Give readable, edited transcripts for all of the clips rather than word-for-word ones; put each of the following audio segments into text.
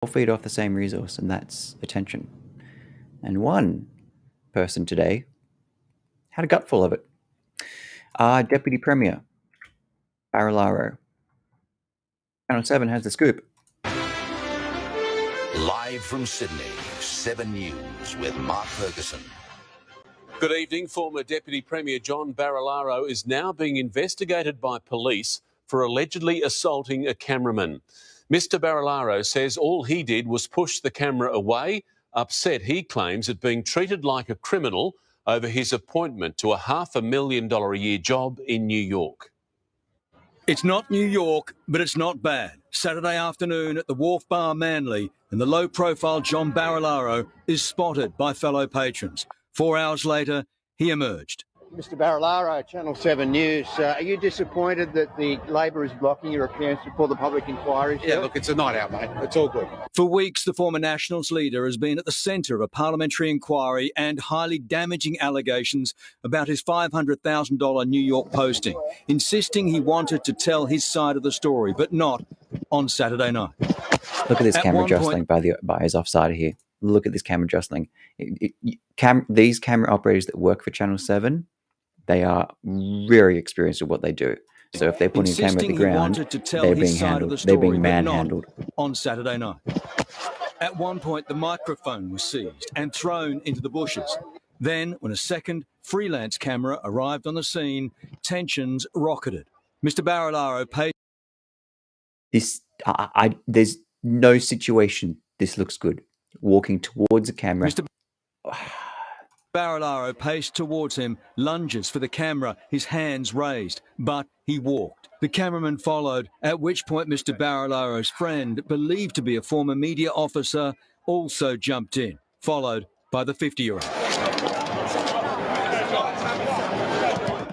all feed off the same resource, and that's attention. And one person today had a gutful of it. Our Deputy Premier, Barilaro. Channel 7 has the scoop. Live from Sydney, 7 News with Mark Ferguson. Good evening. Former Deputy Premier John Barilaro is now being investigated by police for allegedly assaulting a cameraman. Mr Barilaro says all he did was push the camera away, upset, he claims, at being treated like a criminal over his appointment to a $500,000 a year job in New York. It's not New York, but it's not bad. Saturday afternoon at the Wharf Bar Manly, and the low-profile John Barilaro is spotted by fellow patrons. 4 hours later, he emerged. Mr Barilaro, Channel 7 News. Are you disappointed that the Labor is blocking your appearance before the public inquiry? Yeah, look, it's a night out, mate. It's all good. For weeks, the former Nationals leader has been at the centre of a parliamentary inquiry and highly damaging allegations about his $500,000 New York posting, insisting he wanted to tell his side of the story, but not on Saturday night. Look at this camera jostling by his offside here. Look at this camera jostling. These camera operators that work for Channel 7, they are very experienced at what they do. So if they're putting a camera at the ground, they're being handled. They're being manhandled. On Saturday night. At one point, the microphone was seized and thrown into the bushes. Then, when a second freelance camera arrived on the scene, tensions rocketed. Mr Barilaro paid... There's no situation this looks good. Walking towards the camera. Mr Barilaro paced towards him, lunges for the camera, his hands raised, but he walked. The cameraman followed, at which point Mr Barilaro's friend, believed to be a former media officer, also jumped in, followed by the 50-year-old.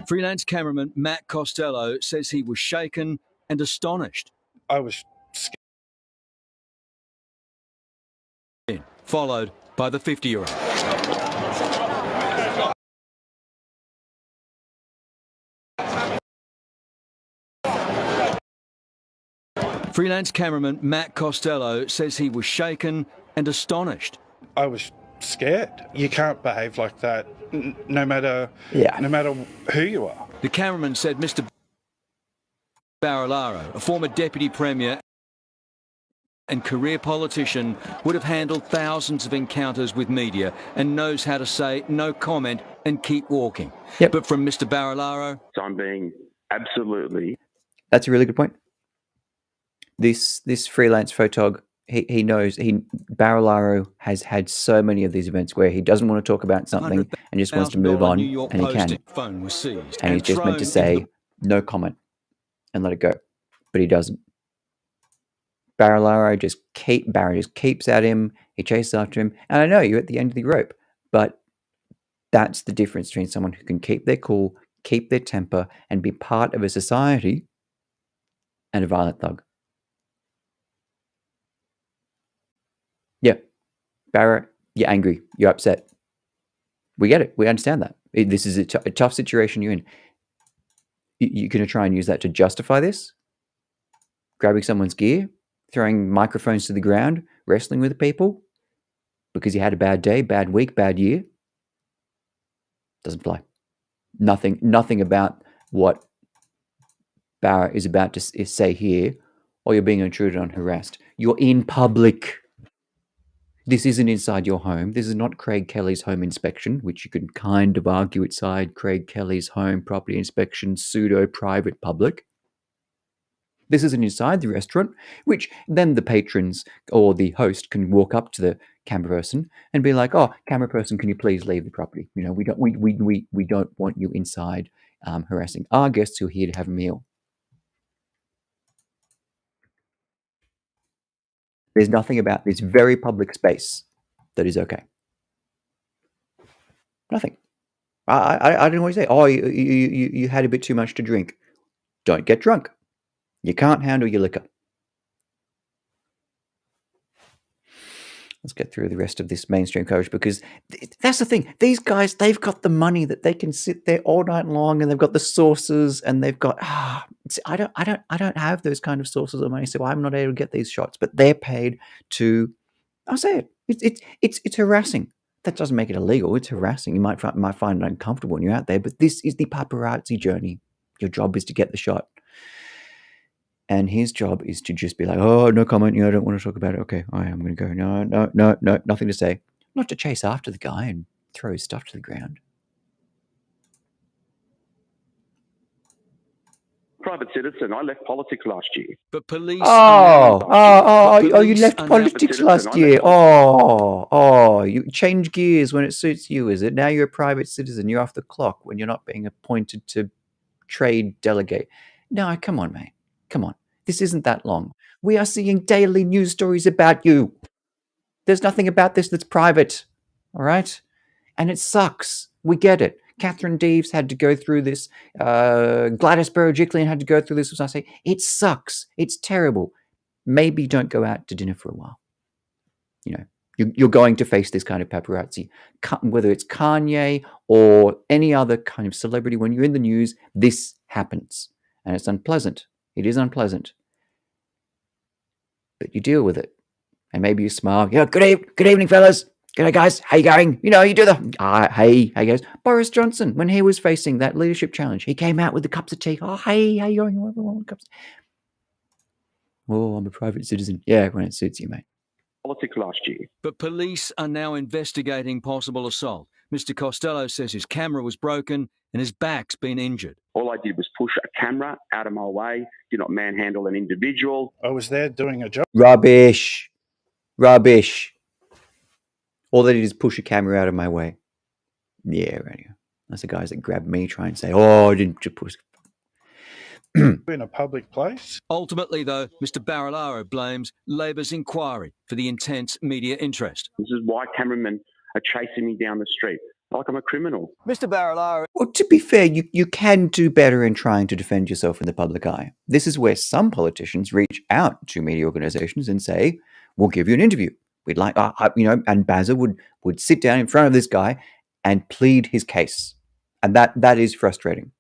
Freelance cameraman Matt Costello says he was shaken and astonished. I was scared. Followed by the 50-year-old. Freelance cameraman Matt Costello says he was shaken and astonished. I was scared. You can't behave like that, no matter who you are. The cameraman said Mr Barilaro, a former deputy premier and career politician, would have handled thousands of encounters with media and knows how to say no comment and keep walking. Yep. But from Mr Barilaro... So I'm being absolutely... That's a really good point. This freelance photog, he knows, Barilaro has had so many of these events where he doesn't want to talk about something and just wants to move on, and he can. Phone was seized and he's just meant to say no comment and let it go, but he doesn't. Barilaro just keeps at him. He chases after him, and I know you're at the end of the rope, but that's the difference between someone who can keep their cool, keep their temper, and be part of a society, and a violent thug. Yeah, Barrett, you're angry, you're upset. We get it. We understand that. This is a tough situation you're in. You're going to try and use that to justify this? Grabbing someone's gear? Throwing microphones to the ground? Wrestling with people? Because you had a bad day, bad week, bad year? Doesn't fly. Nothing about what Barrett is about to say here, or you're being intruded on, harassed. You're in public. This isn't inside your home. This is not Craig Kelly's home inspection, which you can kind of argue inside Craig Kelly's home property inspection, pseudo-private public. This isn't inside the restaurant, which then the patrons or the host can walk up to the camera person and be like, "Oh, camera person, can you please leave the property? You know, we don't want you inside harassing our guests who are here to have a meal." There's nothing about this very public space that is okay. Nothing. I don't know what to say. Oh, you had a bit too much to drink. Don't get drunk. You can't handle your liquor. Let's get through the rest of this mainstream coverage, because that's the thing. These guys, they've got the money that they can sit there all night long, and they've got the sources, and they've got. I don't have those kind of sources of money, so I'm not able to get these shots. But they're paid to. I'll say it. It's harassing. That doesn't make it illegal. It's harassing. You might find it uncomfortable when you're out there, but this is the paparazzi journey. Your job is to get the shot. And his job is to just be like, oh, no comment. I don't want to talk about it. Okay, I'm going to go. No, nothing to say. Not to chase after the guy and throw his stuff to the ground. Private citizen. I left politics last year. But police. You left politics last year. You change gears when it suits you, is it? Now you're a private citizen. You're off the clock when you're not being appointed to trade delegate. No, come on, mate. Come on. This isn't that long. We are seeing daily news stories about you. There's nothing about this that's private. All right? And it sucks. We get it. Catherine Deves had to go through this. Gladys Berejiklian had to go through this. As I say, it sucks. It's terrible. Maybe don't go out to dinner for a while. You're going to face this kind of paparazzi. Whether it's Kanye or any other kind of celebrity, when you're in the news, this happens. And it's unpleasant. It is unpleasant. But you deal with it. And maybe you smile. Yeah, good evening, fellas. G'day, guys. How you going? You do the, hey, guys. Boris Johnson, when he was facing that leadership challenge, he came out with the cups of tea. Oh, hey, how you going? Oh, I'm a private citizen. Yeah, when it suits you, mate. Politics last year. But police are now investigating possible assault. Mr. Costello says his camera was broken and his back's been injured. All I did was push a camera out of my way, did not manhandle an individual. I was there doing a job. Rubbish. All they did is push a camera out of my way. Yeah, right. That's the guys that grab me, try and say, I didn't push. In a public place. Ultimately, though, Mr. Barilaro blames Labor's inquiry for the intense media interest. This is why cameramen are chasing me down the street, like I'm a criminal. Mr. Barilaro. Well, to be fair, you can do better in trying to defend yourself in the public eye. This is where some politicians reach out to media organizations and say, we'll give you an interview. We'd like, and Bazza would sit down in front of this guy and plead his case. And that is frustrating.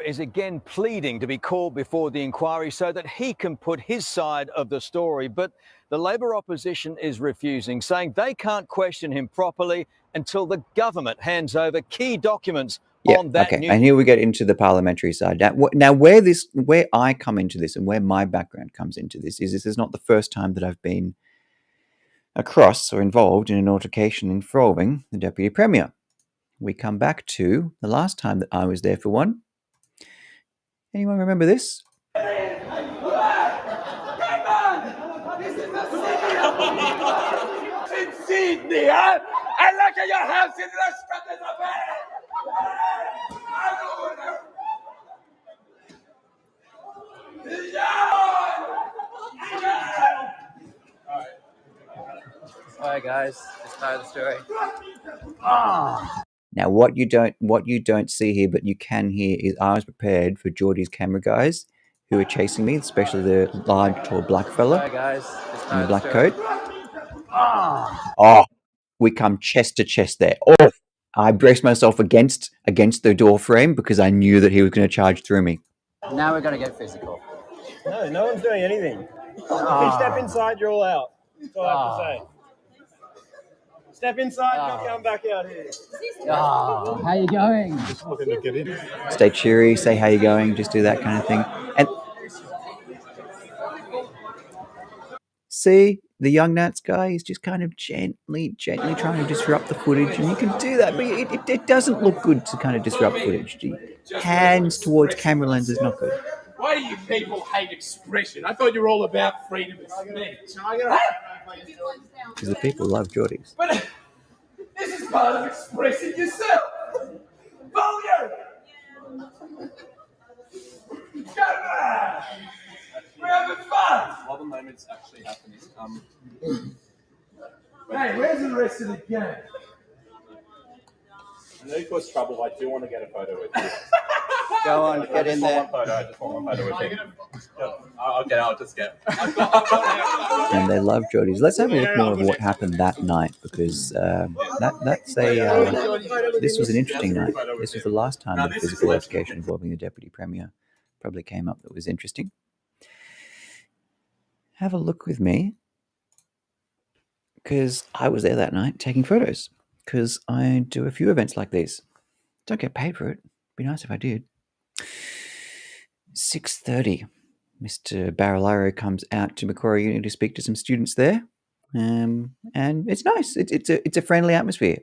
Is again pleading to be called before the inquiry so that he can put his side of the story. But the Labor opposition is refusing, saying they can't question him properly until the government hands over key documents on that news. And here we get into the parliamentary side. Now where I come into this and where my background comes into this is not the first time that I've been across or involved in an altercation involving the Deputy Premier. We come back to the last time that I was there for one. Anyone remember this? It's Sydney, huh? I look at your house in restaurant as a Alright guys, just tell the story. Now, what you don't see here, but you can hear, is I was prepared for Jordies' camera guys who are chasing me, especially the large, tall black fella in the black coat. We come chest to chest there. I braced myself against the door frame because I knew that he was going to charge through me. Now we're going to get physical. No one's doing anything. If you step inside, you're all out. That's all I have to say. Step inside, don't come back out here. How you going? Just looking to get in. Stay cheery, say how you going, just do that kind of thing. And see, the young Nats guy is just kind of gently trying to disrupt the footage, and you can do that, but it doesn't look good to kind of disrupt footage. Hands towards camera lens is not good. Why do you people hate expression? I thought you were all about freedom of speech. Because the people love Jordies. But this is part of expressing yourself. Vulgar! Come on! We're having fun! While the moment's actually happening, Hey, where's the rest of the game? I know you cause trouble, I do want to get a photo with you. Go on, get in there. I just want one photo with him. I'll just get. And they love Jordies. Let's have a look more of what happened that night, because this was an interesting night. This was the last time that physical altercation involving the Deputy Premier probably came up that was interesting. Have a look with me, because I was there that night taking photos, because I do a few events like these. Don't get paid for it. Be nice if I did. 6:30. Mr. Barilaro comes out to Macquarie Uni to speak to some students there. And it's nice. It's a friendly atmosphere.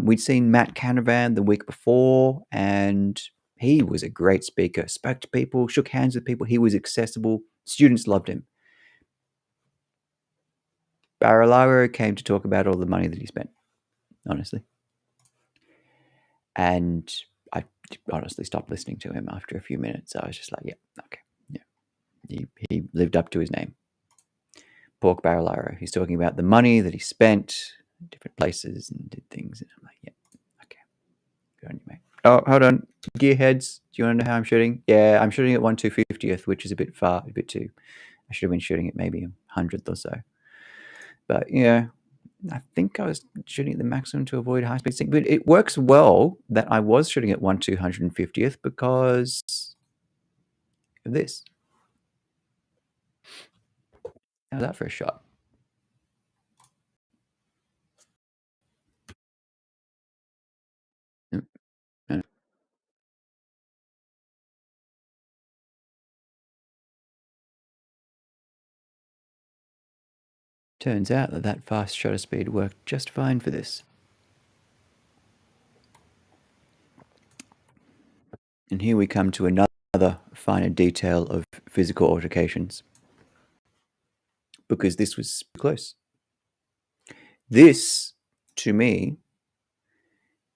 We'd seen Matt Cameraman the week before, and he was a great speaker. Spoke to people, shook hands with people. He was accessible. Students loved him. Barilaro came to talk about all the money that he spent, honestly. And I honestly stopped listening to him after a few minutes. I was just like, yeah, okay. Yeah. He lived up to his name. Pork Barilaro. He's talking about the money that he spent in different places and did things. And I'm like, yeah, okay. Good on you, mate. Oh, hold on. Gearheads, do you want to know how I'm shooting? Yeah, I'm shooting at 1/250th, which is a bit far, a bit too. I should have been shooting at maybe 100th or so. But yeah, I think I was shooting at the maximum to avoid high speed sync. But it works well that I was shooting at 1/250th because of this. How's that for a shot? Turns out that fast shutter speed worked just fine for this. And here we come to another finer detail of physical altercations, because this was close. This, to me,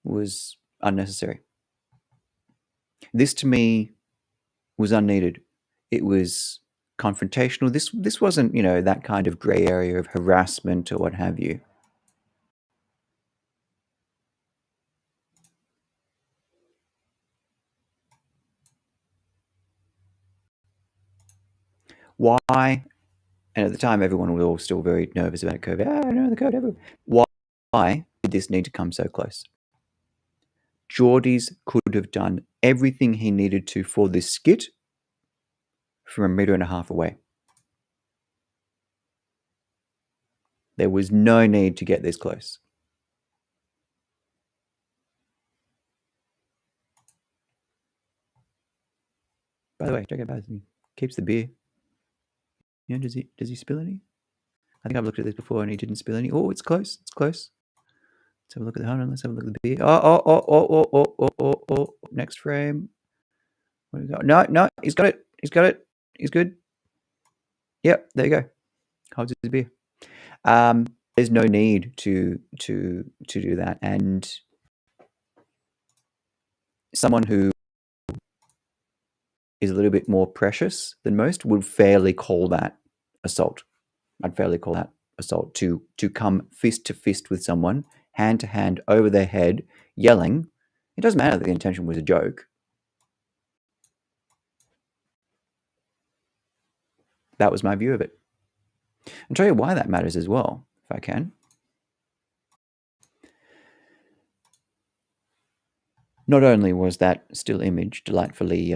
was unnecessary. This, to me, was unneeded. It was confrontational. This wasn't, that kind of grey area of harassment or what have you. Why? And at the time, everyone was all still very nervous about COVID. I know the COVID everywhere. Why did this need to come so close? Jordies could have done everything he needed to for this skit from 1.5 meters away. There was no need to get this close. By the way, check out he keeps the beer. Does he spill any? I think I've looked at this before and he didn't spill any. Oh, it's close. It's close. Let's have a look at the hold on. Let's have a look at the beer. Oh. Next frame. Where do we go? No, he's got it. He's got it. He's good. Yep, there you go. Holds his beer. There's no need to do that. And someone who is a little bit more precious than most would fairly call that assault. I'd fairly call that assault to come fist to fist with someone, hand to hand, over their head, yelling. It doesn't matter that the intention was a joke. That was my view of it. I'll tell you why that matters as well, if I can. Not only was that still image delightfully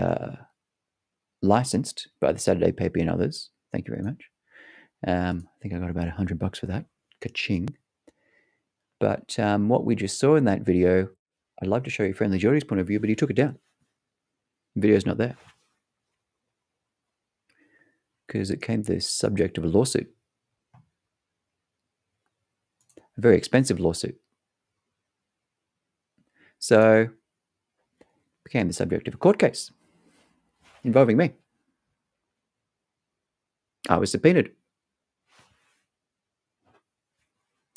licensed by the Saturday paper and others, thank you very much. I think I got about $100 for that. Ka-ching. But what we just saw in that video, I'd love to show you FriendlyJordies' point of view, but he took it down. The video's not there. Because it came the subject of a lawsuit. A very expensive lawsuit. So, became the subject of a court case involving me. I was subpoenaed.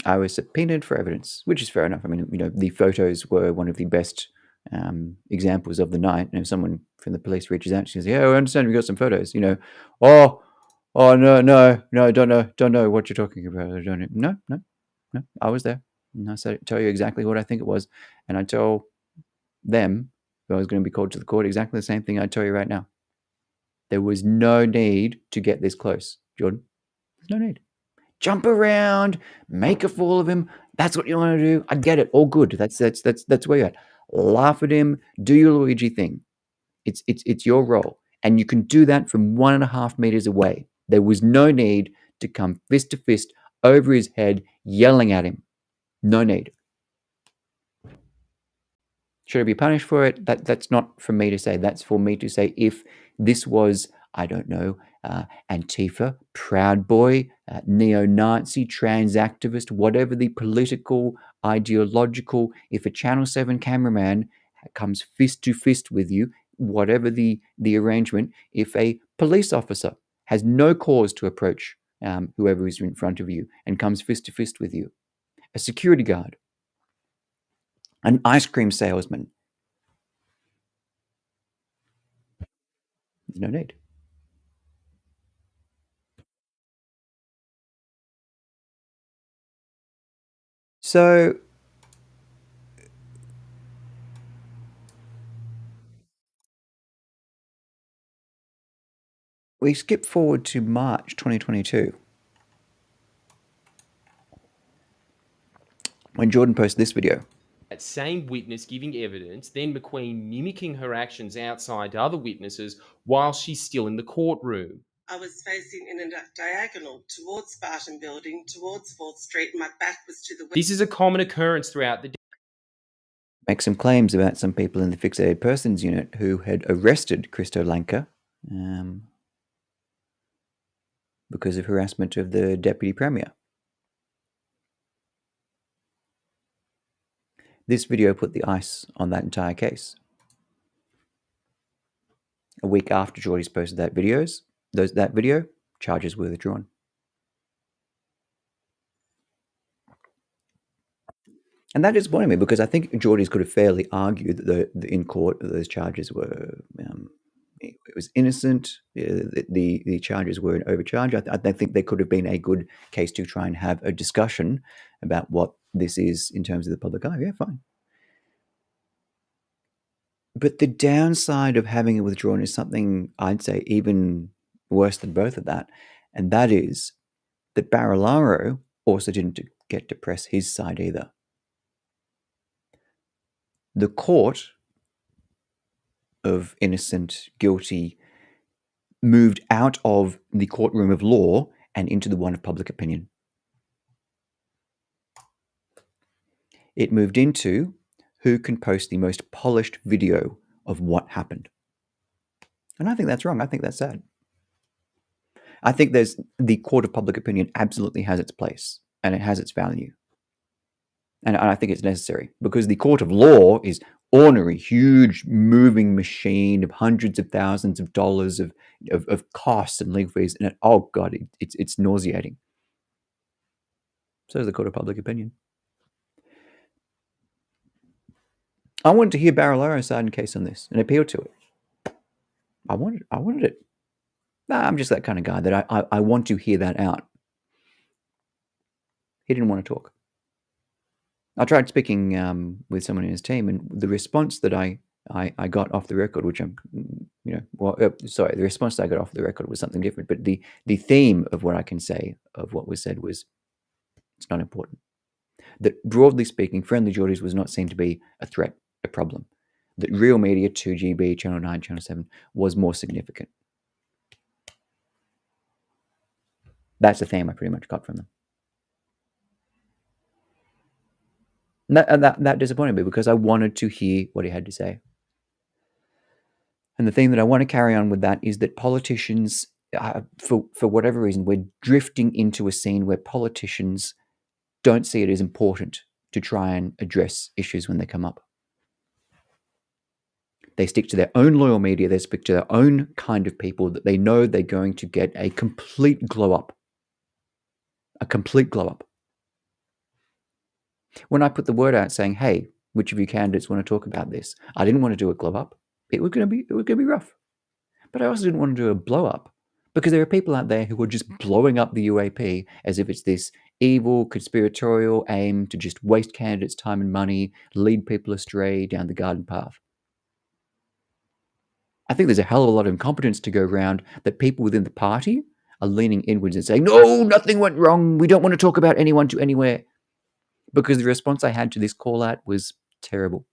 I was subpoenaed for evidence, which is fair enough. I mean, the photos were one of the best examples of the night. And if someone from the police reaches out, she says, "Yeah, I understand we got some photos." Oh no, don't know what you're talking about. I don't know. No, I was there, and I tell you exactly what I think it was, and I tell them if I was going to be called to the court, exactly the same thing I'd tell you right now. There was no need to get this close, Jordan. There's no need. Jump around, make a fool of him. That's what you want to do. I get it. All good. That's where you're at. Laugh at him. Do your Luigi thing. It's your role, and you can do that from 1.5 meters away. There was no need to come fist to fist over his head, yelling at him. No need. Should I be punished for it? That's not for me to say. That's for me to say if this was, I don't know, Antifa, Proud Boy, neo-Nazi, trans activist, whatever the political, ideological, if a Channel 7 cameraman comes fist to fist with you, whatever the arrangement, if a police officer has no cause to approach whoever is in front of you and comes fist to fist with you, a security guard, an ice cream salesman, there's no need. So we skip forward to March 2022 when Jordan posted this video. That same witness giving evidence, then McQueen mimicking her actions outside to other witnesses while she's still in the courtroom. I was facing in a diagonal towards Spartan Building, towards 4th Street. My back was to the... This is a common occurrence throughout the day. Make some claims about some people in the Fixated Persons Unit who had arrested Christo Lanka because of harassment of the Deputy Premier. This video put the ice on that entire case. A week after Jordies posted that video, charges were withdrawn. And that disappointed me because I think Jordies could have fairly argued that in court that those charges were it was innocent. The charges were an overcharge. I think there could have been a good case to try and have a discussion about what this is in terms of the public eye. Yeah, fine. But the downside of having it withdrawn is something I'd say even worse than both of that, and that is that Barilaro also didn't get to press his side either. The court of innocent, guilty moved out of the courtroom of law and into the one of public opinion. It moved into who can post the most polished video of what happened. And I think that's wrong. I think that's sad. I think the court of public opinion absolutely has its place and it has its value. And I think it's necessary because the court of law is ornery, huge, moving machine of hundreds of thousands of dollars of costs and legal fees. And oh God, it's nauseating. So is the court of public opinion. I wanted to hear Barilaro's side in case on this and appeal to it. I wanted it. Nah, I'm just that kind of guy that I want to hear that out. He didn't want to talk. I tried speaking with someone in his team, and the response that I got off the record, which I'm, the response that I got off the record was something different. But the theme of what I can say of what was said was, it's not important. That broadly speaking, FriendlyJordies was not seen to be a threat, a problem. That real media, 2GB, Channel 9, Channel 7, was more significant. That's the theme I pretty much got from them. That disappointed me because I wanted to hear what he had to say. And the thing that I want to carry on with that is that politicians, for whatever reason, we're drifting into a scene where politicians don't see it as important to try and address issues when they come up. They stick to their own loyal media, they stick to their own kind of people that they know they're going to get a complete glow up. A complete glow up. When I put the word out saying, hey, which of you candidates want to talk about this? I didn't want to do a glow up. It was going to be rough. But I also didn't want to do a blow up because there are people out there who are just blowing up the UAP as if it's this evil, conspiratorial aim to just waste candidates' time and money, lead people astray down the garden path. I think there's a hell of a lot of incompetence to go around that people within the party are leaning inwards and saying, no, nothing went wrong. We don't want to talk about anyone to anywhere. Because the response I had to this call out was terrible.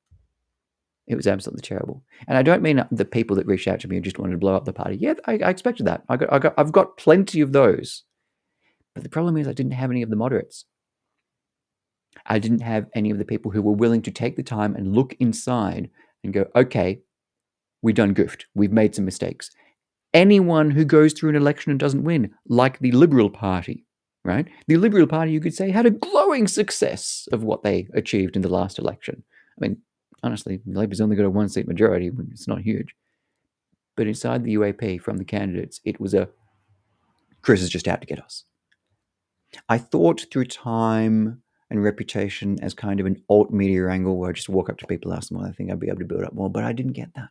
It was absolutely terrible. And I don't mean the people that reached out to me and just wanted to blow up the party. Yeah, I expected that. I've got plenty of those. But the problem is I didn't have any of the moderates. I didn't have any of the people who were willing to take the time and look inside and go, okay, we done goofed. We've made some mistakes. Anyone who goes through an election and doesn't win, like the Liberal Party, right? The Liberal Party, you could say, had a glowing success of what they achieved in the last election. I mean, honestly, Labor's only got a one-seat majority. It's not huge. But inside the UAP, from the candidates, it was a, Chris is just out to get us. I thought through time and reputation as kind of an alt media angle where I just walk up to people, ask them what I think I'd be able to build up more, but I didn't get that.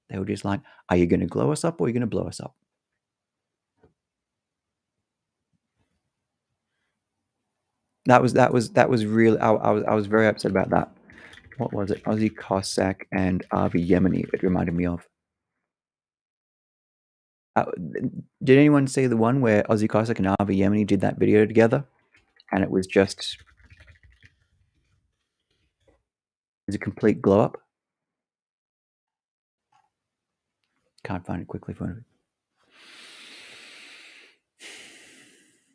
They were just like, are you going to glow us up or are you going to blow us up? That was really, I was very upset about that. What was it? Ozzy Cossack and Avi Yemeni, it reminded me of. Did anyone see the one where Ozzy Cossack and Avi Yemeni did that video together? And it was just, it was a complete glow up. Can't find it quickly for me.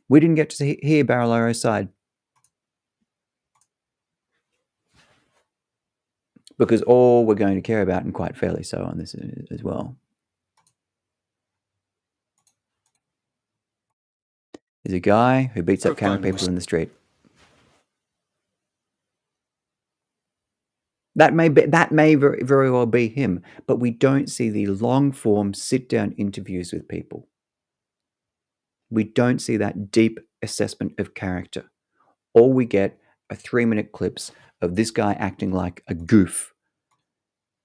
We didn't get to hear Barilaro's side. Because all we're going to care about, and quite fairly so on this as well, is a guy who beats up camera people in the street. That may very well be him, but we don't see the long-form sit-down interviews with people. We don't see that deep assessment of character. All we get are 3-minute clips of this guy acting like a goof.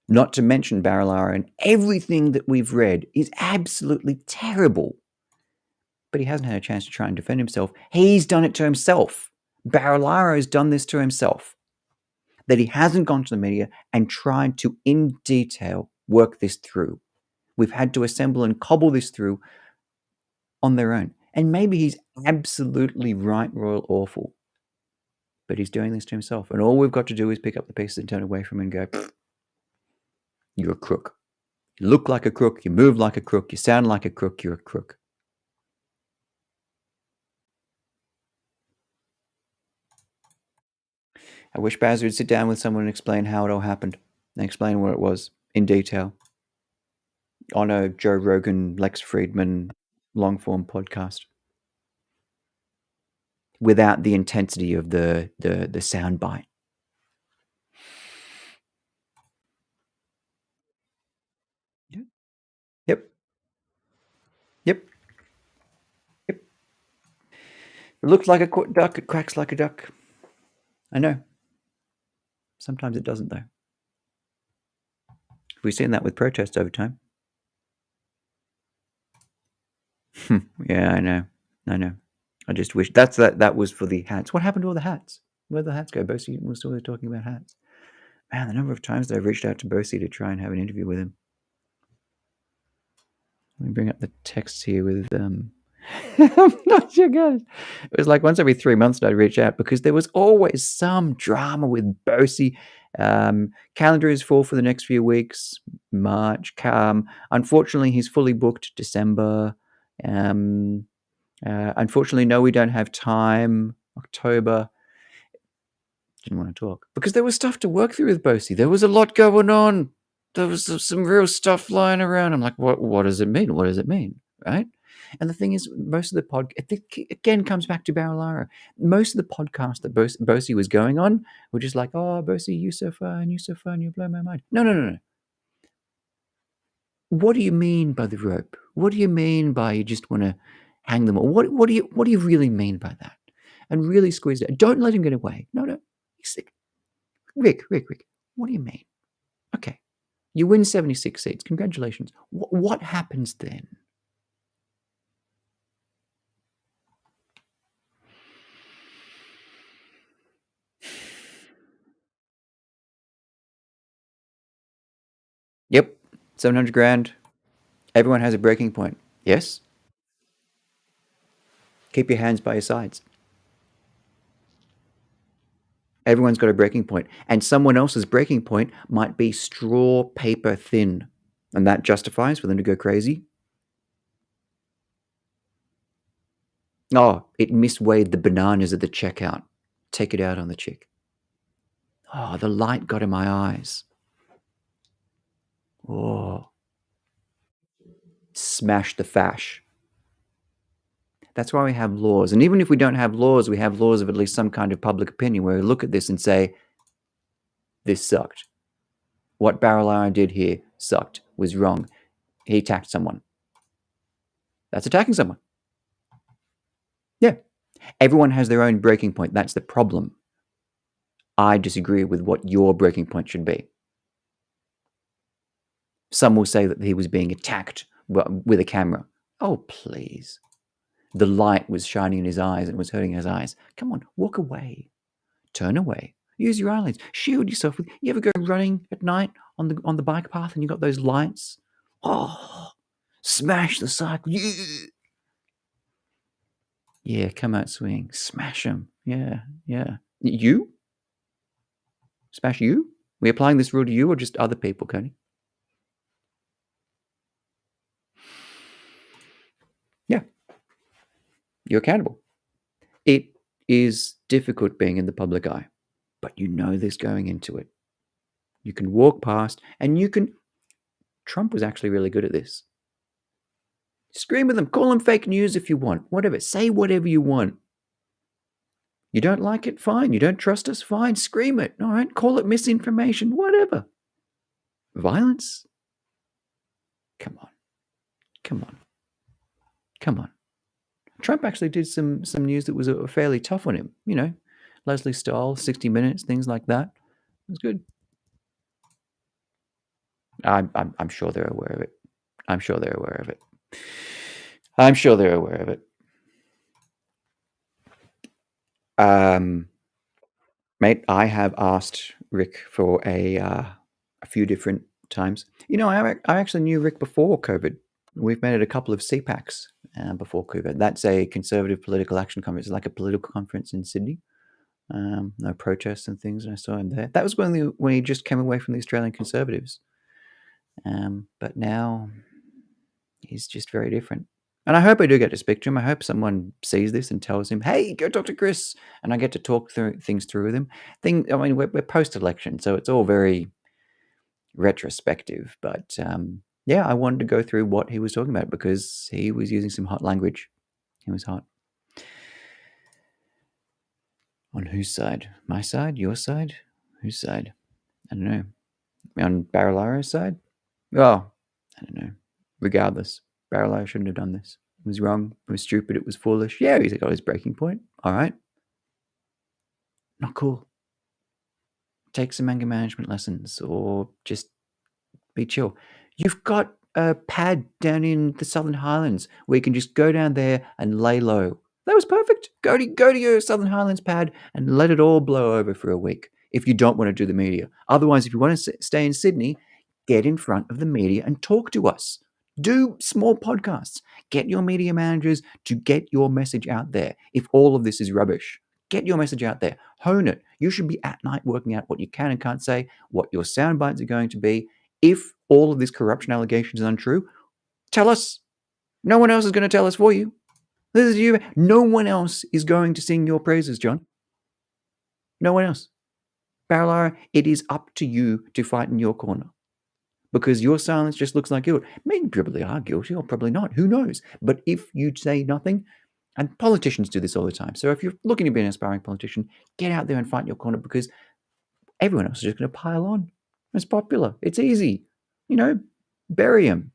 Not to mention Barilaro, and everything that we've read is absolutely terrible. But he hasn't had a chance to try and defend himself. He's done it to himself. Barilaro's done this to himself. That he hasn't gone to the media and tried to, in detail, work this through. We've had to assemble and cobble this through on their own. And maybe he's absolutely right, royal awful. But he's doing this to himself. And all we've got to do is pick up the pieces and turn away from him and go, you're a crook. You look like a crook. You move like a crook. You sound like a crook. You're a crook. I wish Baz would sit down with someone and explain how it all happened and explain what it was in detail on a Joe Rogan, Lex Friedman long-form podcast without the intensity of the sound bite. Yep. It looks like a duck. It quacks like a duck. I know. Sometimes it doesn't, though. We've seen that with protests over time. Yeah, I know. I just wish that was for the hats. What happened to all the hats? Where'd the hats go? Bosie was still talking about hats. Man, the number of times that I've reached out to Bosie to try and have an interview with him. Let me bring up the texts here with I'm not sure, guys. It was like once every 3 months that I'd reach out because there was always some drama with Bosie. Calendar is full for the next few weeks. March. Unfortunately, he's fully booked December. Unfortunately, no, we don't have time. October. Didn't want to talk because there was stuff to work through with Bosie. There was a lot going on. There was some real stuff flying around. I'm like, what does it mean? What does it mean? Right? And the thing is, most of the I think again comes back to Barilaro. Most of the podcasts that Bosie was going on were just like, oh, Bosie, you're so fun, you blow my mind. No. What do you mean by the rope? What do you mean by you just want to hang them all? What do you really mean by that? And really squeeze it. Don't let him get away. No. Rick, what do you mean? Okay. You win 76 seats. Congratulations. What happens then? Yep. 700 grand. Everyone has a breaking point. Yes? Keep your hands by your sides. Everyone's got a breaking point. And someone else's breaking point might be straw paper thin. And that justifies for them to go crazy. Oh, it misweighed the bananas at the checkout. Take it out on the chick. Oh, the light got in my eyes. Oh. Smash the fash. That's why we have laws. And even if we don't have laws, we have laws of at least some kind of public opinion where we look at this and say, this sucked. What Barilaro did here sucked, was wrong. He attacked someone. That's attacking someone. Yeah. Everyone has their own breaking point. That's the problem. I disagree with what your breaking point should be. Some will say that he was being attacked with a camera. Oh, please. The light was shining in his eyes and was hurting his eyes. Come on, walk away. Turn away. Use your eyelids. Shield yourself with. You ever go running at night on the bike path and you got those lights? Oh, smash the cycle. Yeah, come out swing. Smash them. Yeah. You? Smash you? We applying this rule to you or just other people, Cody? Yeah. You're accountable. It is difficult being in the public eye, but you know this going into it. You can walk past and you can... Trump was actually really good at this. Scream at them. Call them fake news if you want. Whatever. Say whatever you want. You don't like it? Fine. You don't trust us? Fine. Scream it. All right. Call it misinformation. Whatever. Violence? Come on. Trump actually did some news that was fairly tough on him. You know, Leslie Stahl, 60 Minutes, things like that. It was good. I'm sure they're aware of it. Mate, I have asked Rick for a few different times. You know, I actually knew Rick before COVID. We've met at a couple of CPACs before COVID. That's a Conservative Political Action Conference, like a political conference in Sydney. No protests and things, and I saw him there. That was when he just came away from the Australian Conservatives. But now he's just very different. And I hope I do get to speak to him. I hope someone sees this and tells him, hey, go talk to Chris. And I get to talk things through with him. We're post-election, so it's all very retrospective. But yeah, I wanted to go through what he was talking about because he was using some hot language. He was hot. On whose side? My side? Your side? Whose side? I don't know. On Barilaro's side? Oh, I don't know. Regardless, Barilaro shouldn't have done this. It was wrong. It was stupid. It was foolish. Yeah, he's got his breaking point. All right. Not cool. Take some anger management lessons or just be chill. You've got a pad down in the Southern Highlands where you can just go down there and lay low. That was perfect. Go to your Southern Highlands pad and let it all blow over for a week if you don't want to do the media. Otherwise, if you want to stay in Sydney, get in front of the media and talk to us. Do small podcasts. Get your media managers to get your message out there. If all of this is rubbish, get your message out there. Hone it. You should be at night working out what you can and can't say, what your sound bites are going to be. If all of this corruption allegations is untrue, tell us. No one else is going to tell us for you. This is you. No one else is going to sing your praises, John. No one else. Barilaro, it is up to you to fight in your corner. Because your silence just looks like guilt. Maybe you probably are guilty or probably not. Who knows? But if you say nothing, and politicians do this all the time. So if you're looking to be an aspiring politician, get out there and fight in your corner because everyone else is just going to pile on. It's popular. It's easy. You know, bury him.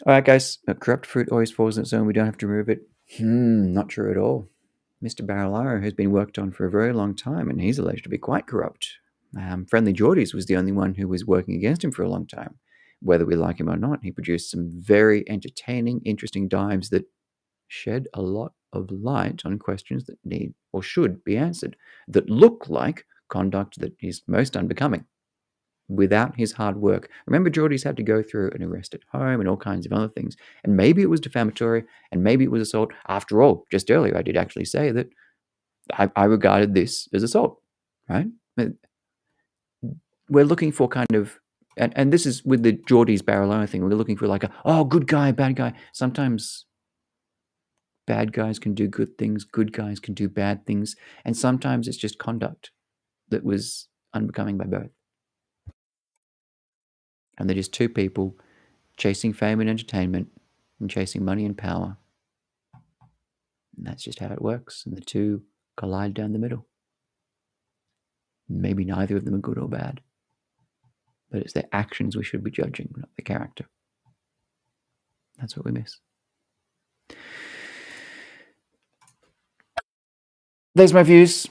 All right, guys. Corrupt fruit always falls in its own. We don't have to remove it. Not true at all. Mr. Barilaro has been worked on for a very long time, and he's alleged to be quite corrupt. FriendlyJordies was the only one who was working against him for a long time. Whether we like him or not, he produced some very entertaining, interesting dives that shed a lot of light on questions that need or should be answered, that look like conduct that is most unbecoming without his hard work. Remember, Jordies had to go through an arrest at home and all kinds of other things. And maybe it was defamatory and maybe it was assault. After all, just earlier I did actually say that I regarded this as assault, right? We're looking for kind of, and this is with the Jordies Barilaro thing, we're looking for like good guy, bad guy. Sometimes bad guys can do good things, good guys can do bad things, and sometimes it's just conduct that was unbecoming by both. And they're just two people chasing fame and entertainment and chasing money and power. And that's just how it works. And the two collide down the middle. Maybe neither of them are good or bad. But it's their actions we should be judging, not the character. That's what we miss. There's my views.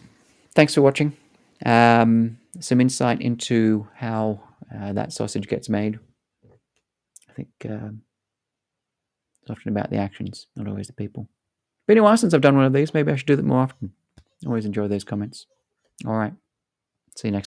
Thanks for watching. Some insight into how that sausage gets made. I think it's often about the actions, not always the people. Been a while since I've done one of these. Maybe I should do that more often. Always enjoy those comments. All right. See you next time.